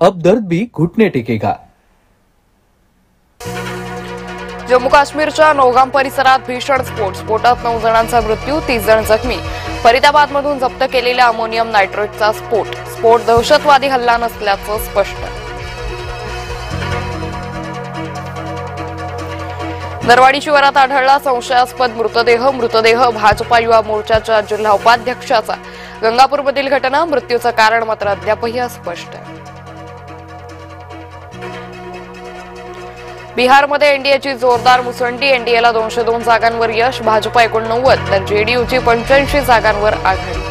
अब दर्द भी घुटने टेकेगा। जम्मू काश्मीरच्या नौगाम परिसरात भीषण स्फोटात 9 जणांचा मृत्यू, 30 जण जखमी। फरीदाबादमधून जप्त केलेल्या अमोनियम नायट्रेटचा स्फोट दहशतवादी हल्ला नसल्याचं स्पष्ट। नरवाडी शिवारात आढळला संशयास्पद मृतदेह भाजपा युवा मोर्चाच्या जिल्हा उपाध्यक्षाचा। गंगापूरमधील घटना, मृत्यूचं कारण मात्र अद्यापही अस्पष्ट। बिहारमध्ये एनडीएची जोरदार मुसंडी, एनडीएला 202 जागांवर यश, भाजपा 89 तर जेडीयूची 85 जागांवर आघाडी।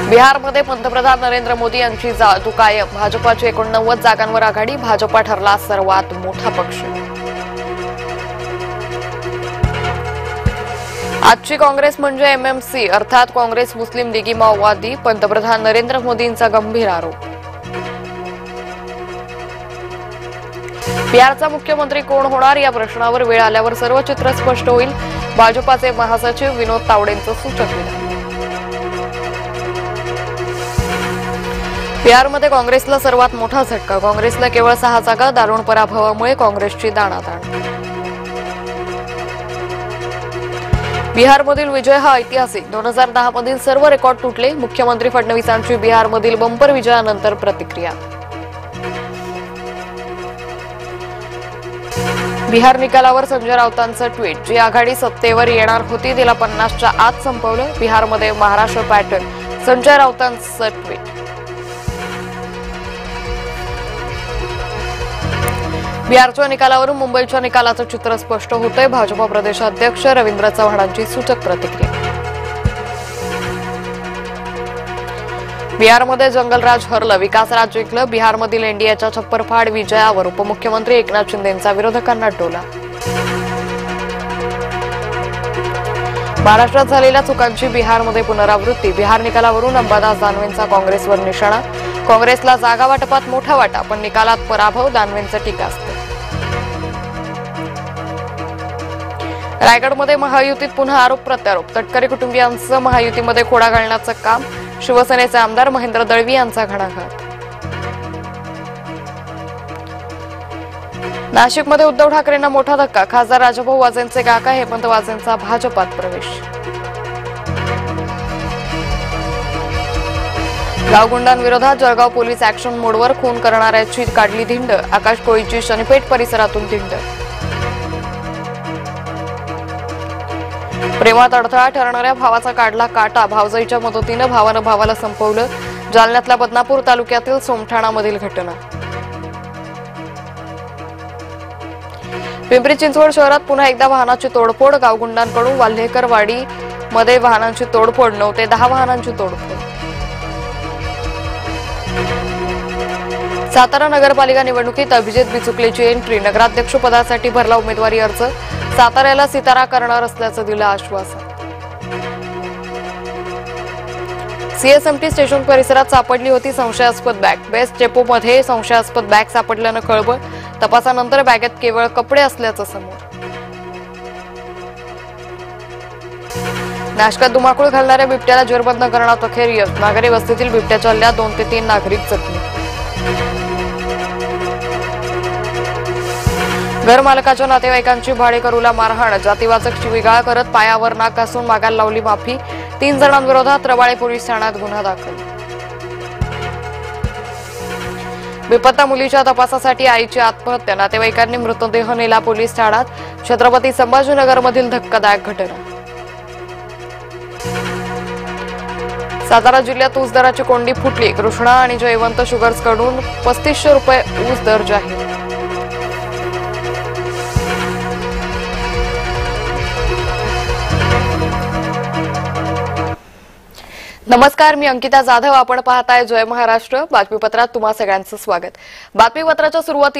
बिहारमध्ये पंतप्रधान नरेंद्र मोदी यांची जादू कायम, भाजपाची 89 जागांवर आघाडी, भाजपा ठरला सर्वात मोठा पक्ष। आजची काँग्रेस म्हणजे एमएमसी अर्थात काँग्रेस मुस्लिम लीगी माओवादी, पंतप्रधान नरेंद्र मोदींचा गंभीर आरोप। बिहारचा मुख्यमंत्री कोण होणार या प्रश्नावर वेळ आल्यावर सर्व चित्र स्पष्ट होईल, भाजपाचे महासचिव विनोद तावडेंचं सूचक विधान। बिहारमध्ये काँग्रेसला सर्वात मोठा झटका, काँग्रेसला केवळ 6 जागा, दारुण पराभवामुळे काँग्रेसची दाणादाण। बिहारमधील विजय हा ऐतिहासिक, 2010 मधील सर्व रेकॉर्ड तुटले, मुख्यमंत्री फडणवीसांची बिहारमधील बंपर विजयानंतर प्रतिक्रिया। बिहार निकालावर संजय राऊतांचं ट्विट, जी आघाडी सत्तेवर येणार होती तिला 50च्या आत संपवलं, बिहारमध्ये महाराष्ट्र पॅटर्न, संजय राऊतांचं ट्विट। बिहारच्या निकालावरून मुंबईच्या निकालाचं चित्र स्पष्ट होतंय, भाजपा प्रदेशाध्यक्ष रवींद्र चव्हाणांची सूचक प्रतिक्रिया। बिहारमध्ये जंगलराज हरलं, विकासराज जिंकलं, बिहारमधील एनडीएच्या छप्परफाड विजयावर उपमुख्यमंत्री एकनाथ शिंदेंचा विरोधकांना टोला। महाराष्ट्रात झालेल्या चुकांची बिहारमध्ये पुनरावृत्ती, बिहार निकालावरून अंबादास दानवेंचा काँग्रेसवर निशाणा, काँग्रेसला जागा वाटपात मोठा वाटा पण निकालात पराभव, दानवेंचं टीकास्त्र। रायगडमध्ये महायुतीत पुन्हा आरोप प्रत्यारोप, तटकरे कुटुंबियांचं महायुतीमध्ये खोडा घालण्याचं काम, शिवसेनेचे आमदार महेंद्र दळवी यांचा घणाघात। नाशिकमध्ये उद्धव ठाकरेंना मोठा धक्का, खासदार राजाभाऊ वाजेंचे काका हेमंत वाजेंचा भाजपात प्रवेश। गावगुंडांविरोधात जळगाव पोलीस ऍक्शन मोडवर, खून करणाऱ्याची काढली धिंड, आकाश कोळीची शनीपेठ परिसरातून धिंड। प्रेमात अडथळा ठरणाऱ्या भावाचा काढला काटा, भावजाईच्या मदतीनं भावानं भावाला संपवलं, जालन्यातल्या बदनापूर तालुक्यातील सोमठाणामधील घटना। पिंपरी चिंचवड शहरात पुन्हा एकदा वाहनाची तोडफोड, गावगुंडांकडून वाल्हेकरवाडी मध्ये वाहनांची तोडफोड, 9 ते 10 वाहनांची तोडफोड। सातारा नगरपालिका निवडणुकीत अभिजित बिचुकलेची एंट्री, नगराध्यक्षपदासाठी भरला उमेदवारी अर्ज, साताऱ्याला सितारा करणार असल्याचं दिलं आश्वासन। सीएसएमटी स्टेशन परिसरात सापडली होती संशयास्पद बॅग, बेस्ट डेपोमध्ये संशयास्पद बॅग सापडल्यानं खळबळ, तपासानंतर बॅगेत केवळ कपडे असल्याचं समोर। नाशकात धुमाकूळ घालणाऱ्या बिबट्याला जेरबंद करण्यात अखेर यश, नागरी वस्तीतील बिबट्याच्या हल्ल्यात 2 ते 3 नागरिक जखमी। घरमालकाच्या नातेवाईकांची भाडेकरूला मारहाण, जातीवाचक शिवीगाळ करत पायावर नाक घासून मागायला लावली माफी, 3 जणांविरोधात रबाळे पोलीस ठाण्यात गुन्हा दाखल। बेपत्ता मुलीच्या तपासासाठी आईची आत्महत्या, नातेवाईकांनी मृतदेह नेला पोलीस ठाण्यात, छत्रपती संभाजीनगरमधील धक्कादायक घटना। सातारा जिल्ह्यात ऊस दराची कोंडी फुटली, कृष्णा आणि जयवंत शुगर्सकडून 3500 रुपये ऊस दर जाहीर। नमस्कार, मी अंकिता जाधव, आपण पाहताय जय महाराष्ट्र बातमीपत्रात तुम्हा सगळ्यांचं स्वागत। बातमीपत्राच्या सुरुवातीला